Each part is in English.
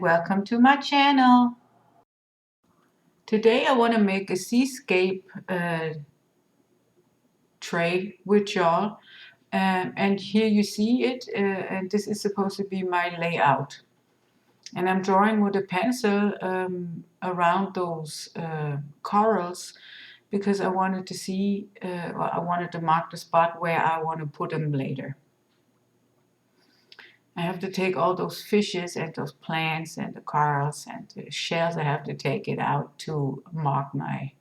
and welcome to my channel. Today I want to make a seascape tray with y'all, and here you see it, and this is supposed to be my layout. And I'm drawing with a pencil around those corals because I wanted to see, I wanted to mark the spot where I want to put them later. I have to take all those fishes and those plants and the corals and the shells. I have to take it out to mark my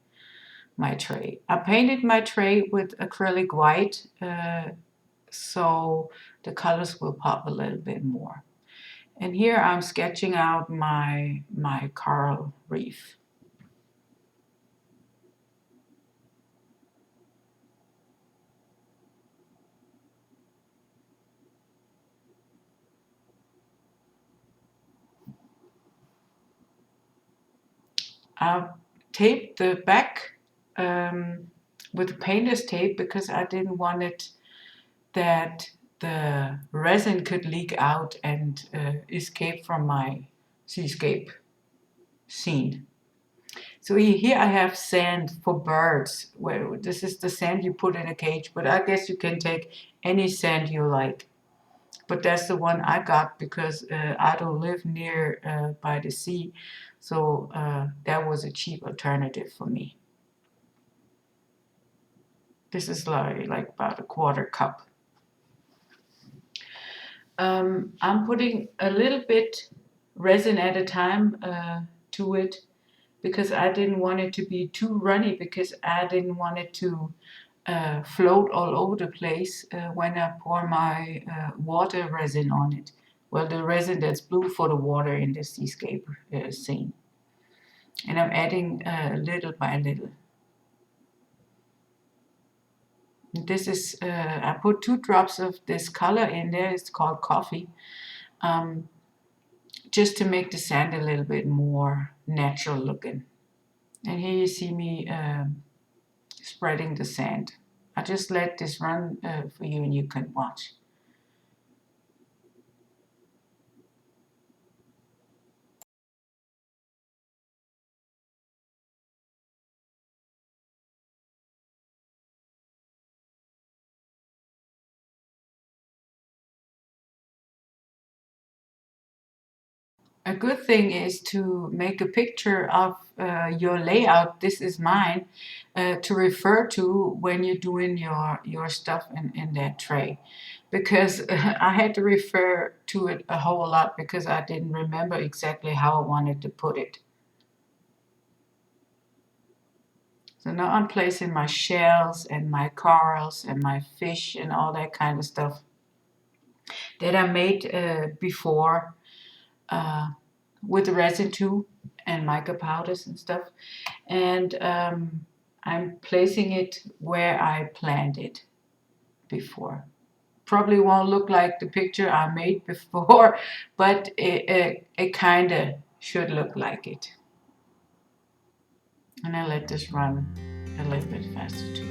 tray. I painted my tray with acrylic white, so the colors will pop a little bit more. And here I'm sketching out my coral reef. I taped the back with painter's tape because I didn't want it that the resin could leak out and escape from my seascape scene. So here I have sand for birds. Well, this is the sand you put in a cage, but I guess you can take any sand you like. But that's the one I got because I don't live near by the sea, so that was a cheap alternative for me. This is like about a quarter cup. I'm putting a little bit resin at a time to it because I didn't want it to be too runny, because I didn't want it to float all over the place when I pour my water resin on it. Well, the resin that's blue for the water in the seascape scene. And I'm adding little by little. This is, I put 2 drops of this color in there, it's called coffee, just to make the sand a little bit more natural looking. And here you see me spreading the sand. I just let this run for you and you can watch. A good thing is to make a picture of your layout. This is mine, to refer to when you're doing your stuff in that tray, because I had to refer to it a whole lot because I didn't remember exactly how I wanted to put it. So now I'm placing my shells and my corals and my fish and all that kind of stuff that I made before with the resin too and mica powders and stuff. And I'm placing it where I planned it before. Probably won't look like the picture I made before, but it kind of should look like it. And I let this run a little bit faster too.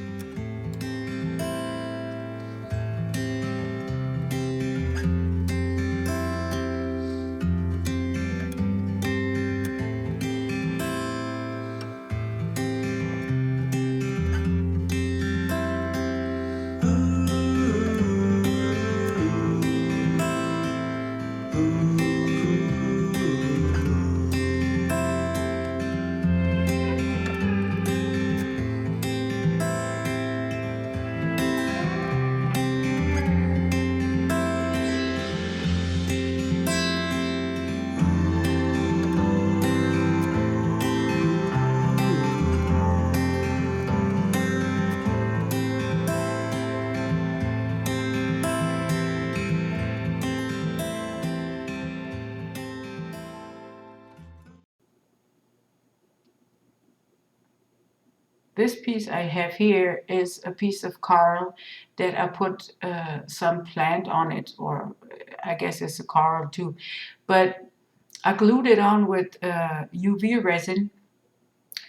This piece I have here is a piece of coral that I put some plant on it, or I guess it's a coral too. But I glued it on with UV resin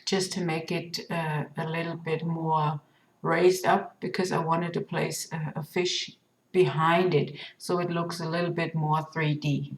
just to make it a little bit more raised up, because I wanted to place a fish behind it so it looks a little bit more 3D.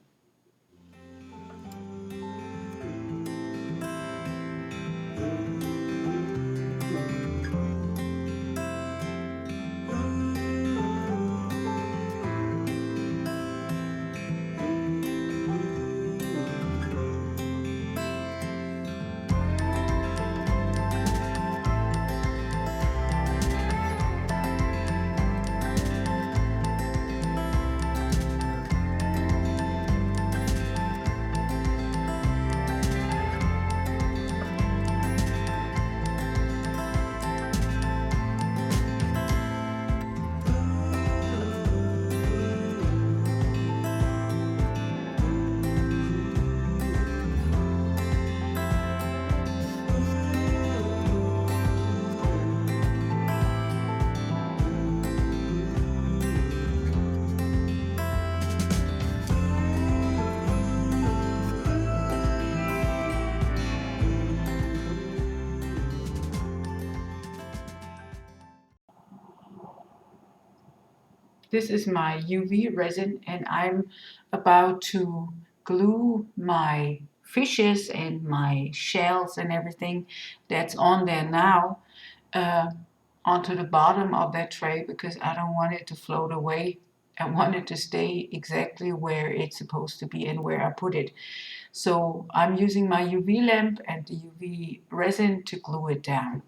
This is my UV resin, and I'm about to glue my fishes and my shells and everything that's on there now onto the bottom of that tray, because I don't want it to float away. I want it to stay exactly where it's supposed to be and where I put it. So I'm using my UV lamp and the UV resin to glue it down.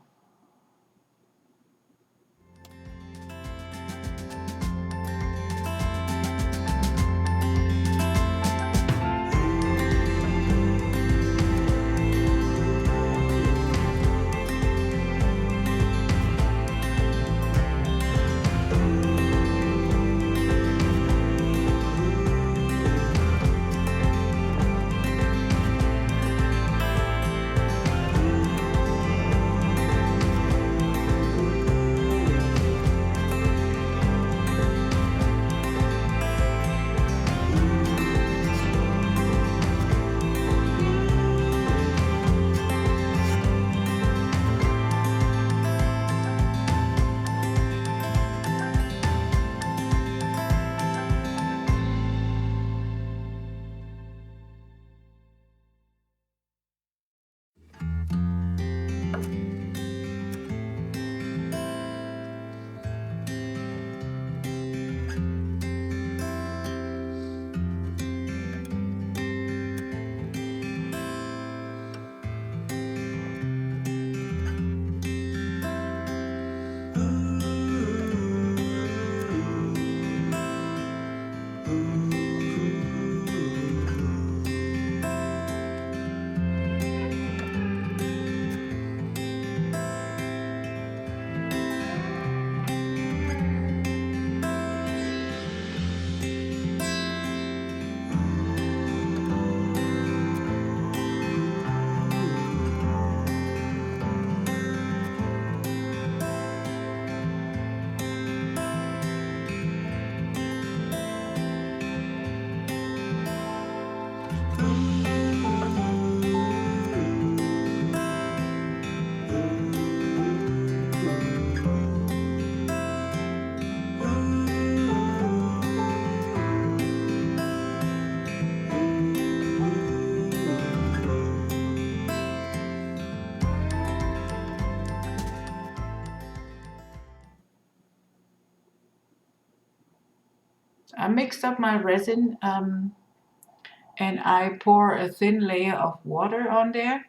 I mixed up my resin and I pour a thin layer of water on there.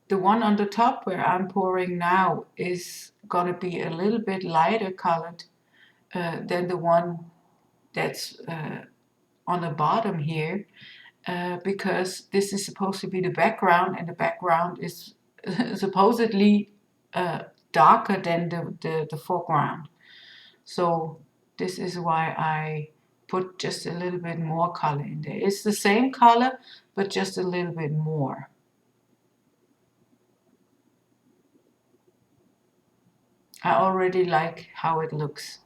The one on the top where I'm pouring now is gonna be a little bit lighter colored than the one that's on the bottom here, because this is supposed to be the background, and the background is supposedly darker than the foreground. So this is why I put just a little bit more color in there. It's the same color, but just a little bit more. I already like how it looks.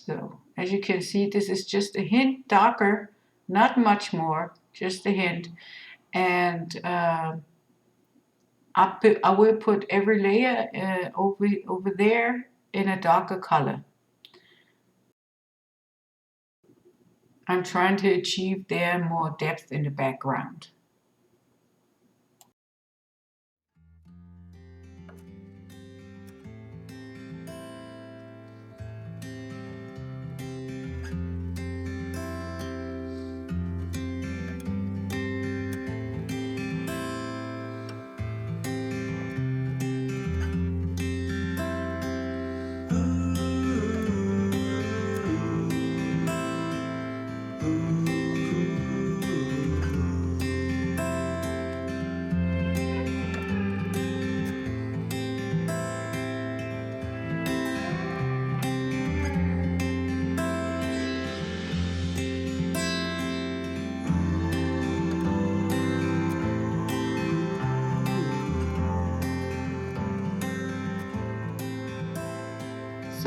So as you can see, this is just a hint darker, not much more, just a hint. And I will put every layer over there in a darker color. I'm trying to achieve there more depth in the background.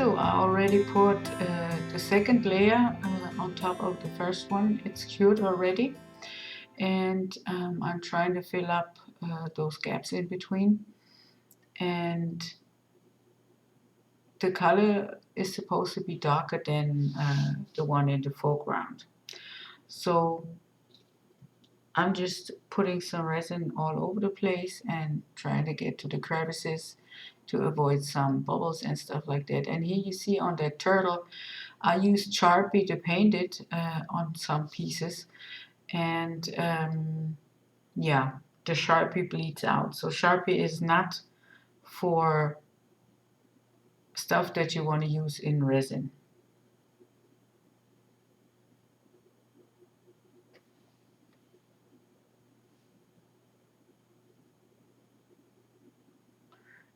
So I already put the second layer on top of the first one. It's cured already, and I'm trying to fill up those gaps in between. And the color is supposed to be darker than the one in the foreground. So I'm just putting some resin all over the place and trying to get to the crevices to avoid some bubbles and stuff like that. And here you see on that turtle, I used Sharpie to paint it on some pieces. And yeah, the Sharpie bleeds out. So Sharpie is not for stuff that you want to use in resin.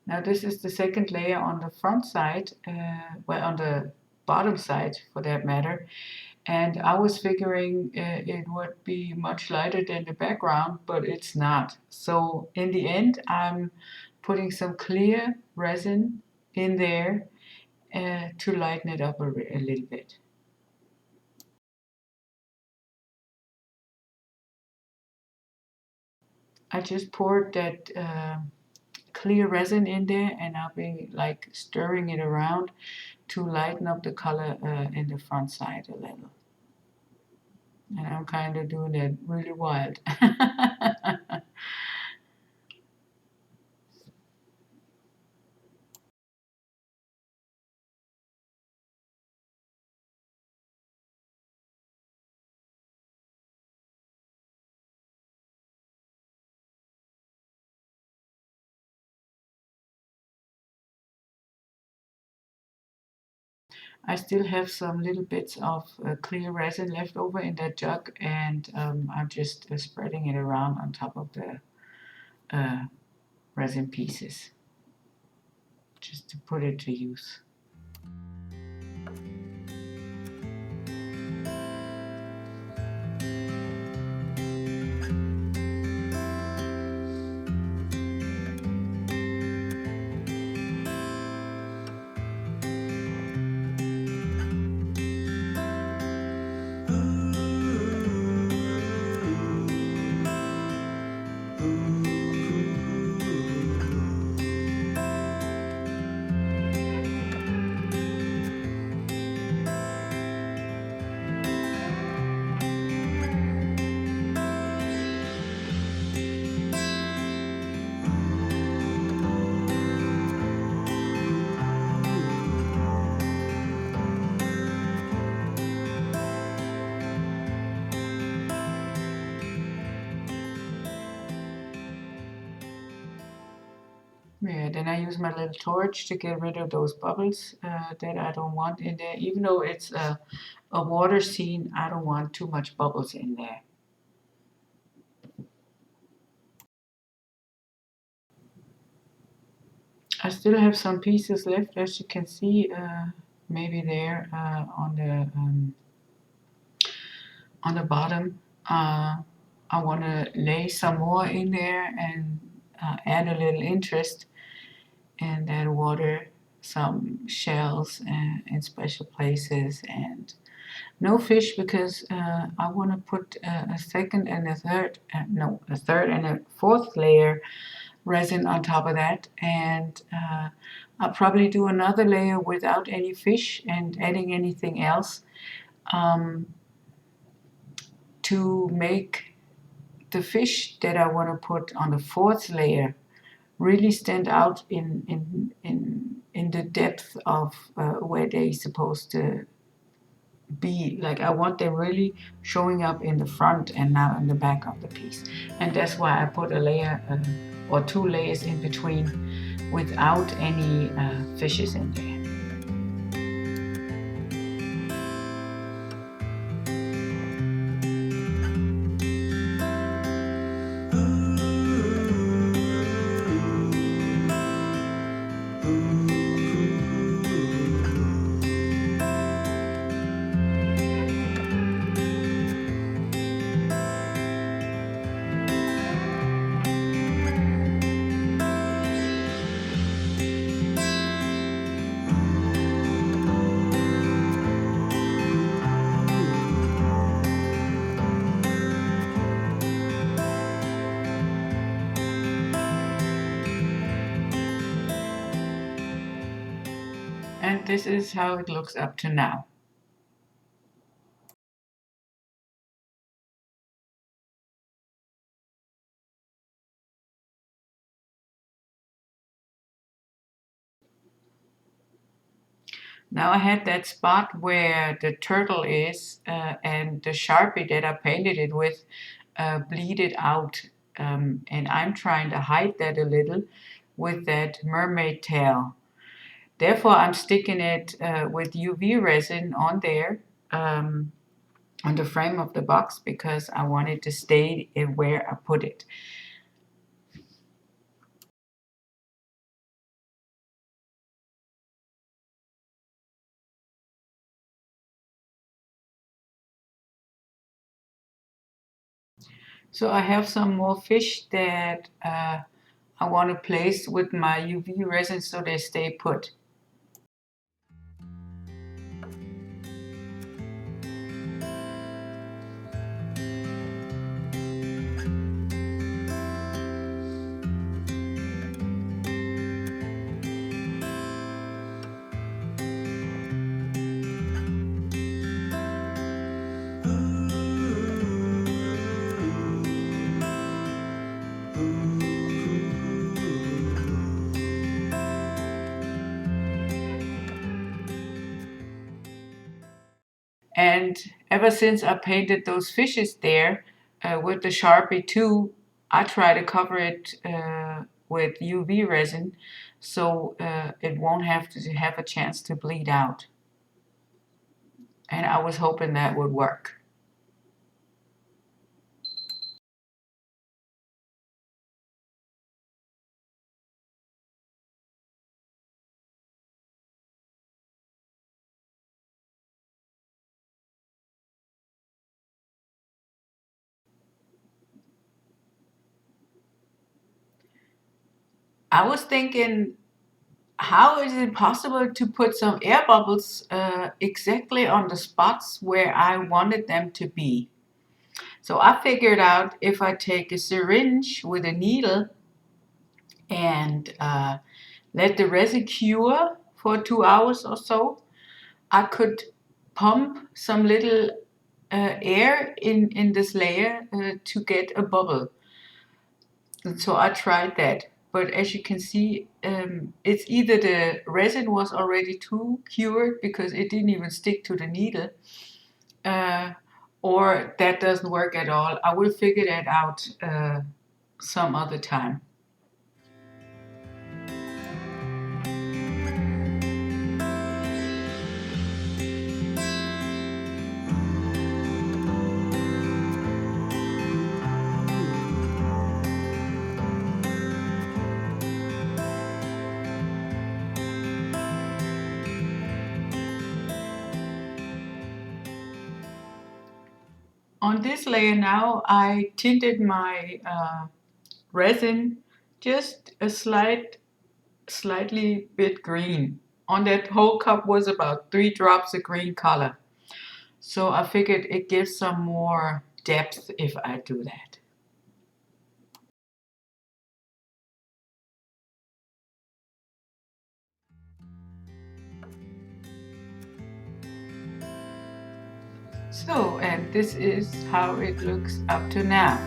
Now this is the second layer on the front side, well, on the bottom side for that matter. And I was figuring it would be much lighter than the background, but it's not. So in the end, I'm putting some clear resin in there to lighten it up a little bit. I just poured that clear resin in there, and I'll be like stirring it around to lighten up the color in the front side a little. And I'm kind of doing it really wild. I still have some little bits of clear resin left over in that jug, and I'm just spreading it around on top of the resin pieces, just to put it to use. Yeah, then I use my little torch to get rid of those bubbles that I don't want in there. Even though it's a water scene, I don't want too much bubbles in there. I still have some pieces left, as you can see, maybe there on the bottom. I want to lay some more in there and add a little interest, and then water some shells in special places, and no fish because I want to put a second and a third, a third and a fourth layer resin on top of that, and I'll probably do another layer without any fish and adding anything else to make the fish that I want to put on the fourth layer really stand out in the depth of where they're supposed to be. Like I want them really showing up in the front and now in the back of the piece, and that's why I put a layer or two layers in between without any fishes in there. And this is how it looks up to now. Now I had that spot where the turtle is and the Sharpie that I painted it with bleeded out. And I'm trying to hide that a little with that mermaid tail. Therefore, I'm sticking it with UV resin on there on the frame of the box because I want it to stay in where I put it. So I have some more fish that I want to place with my UV resin so they stay put. And ever since I painted those fishes there with the Sharpie too, I try to cover it with UV resin so it won't have to have a chance to bleed out. And I was hoping that would work. I was thinking, how is it possible to put some air bubbles exactly on the spots where I wanted them to be? So I figured out if I take a syringe with a needle and let the resin cure for 2 hours or so, I could pump some little air in this layer to get a bubble. And so I tried that. But as you can see, it's either the resin was already too cured because it didn't even stick to the needle, uh, or that doesn't work at all. I will figure that out some other time. On this layer now, I tinted my resin just a slightly bit green. On that whole cup was about 3 drops of green color. So I figured it gives some more depth if I do that. So, and this is how it looks up to now.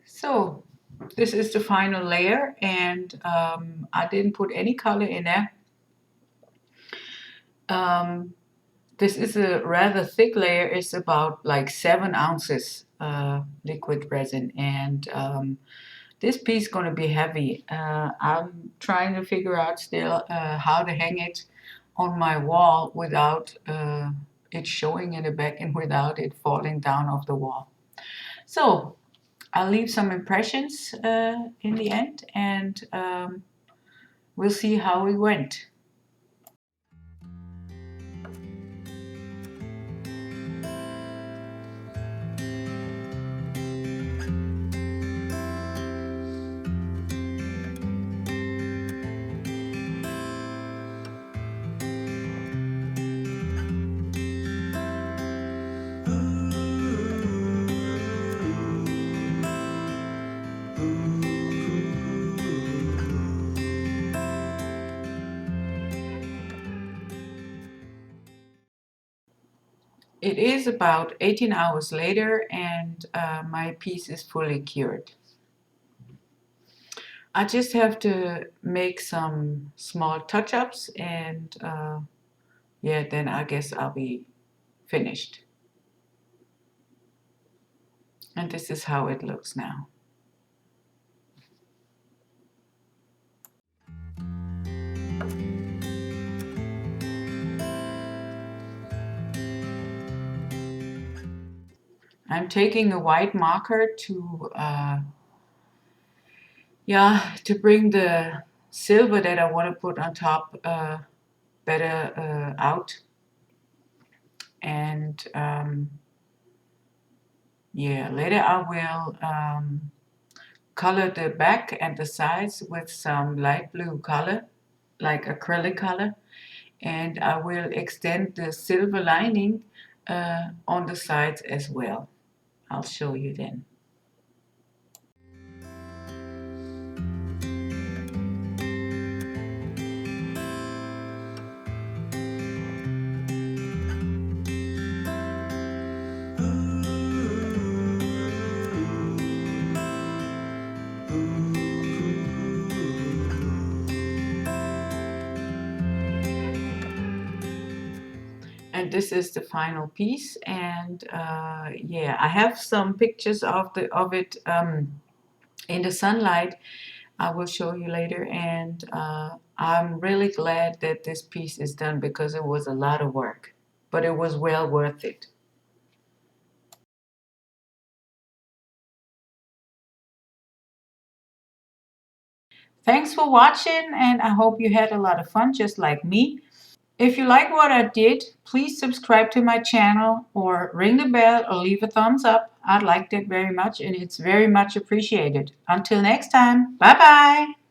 So this is the final layer, and I didn't put any color in there. This is a rather thick layer. It's about like 7 ounces liquid resin, and this piece is going to be heavy. I'm trying to figure out still how to hang it on my wall without it showing in the back and without it falling down off the wall. So I'll leave some impressions in the end, and we'll see how it went. It is about 18 hours later and my piece is fully cured. I just have to make some small touch-ups and yeah, then I guess I'll be finished. And this is how it looks now. I'm taking a white marker to yeah, to bring the silver that I want to put on top better out. And yeah, later I will color the back and the sides with some light blue color, like acrylic color. And I will extend the silver lining on the sides as well. I'll show you then. And this is the final piece, and yeah, I have some pictures of it in the sunlight. I will show you later, and I'm really glad that this piece is done because it was a lot of work, but it was well worth it. Thanks for watching, and I hope you had a lot of fun just like me. If you like what I did, please subscribe to my channel or ring the bell or leave a thumbs up. I'd like that very much, and it's very much appreciated. Until next time, bye bye.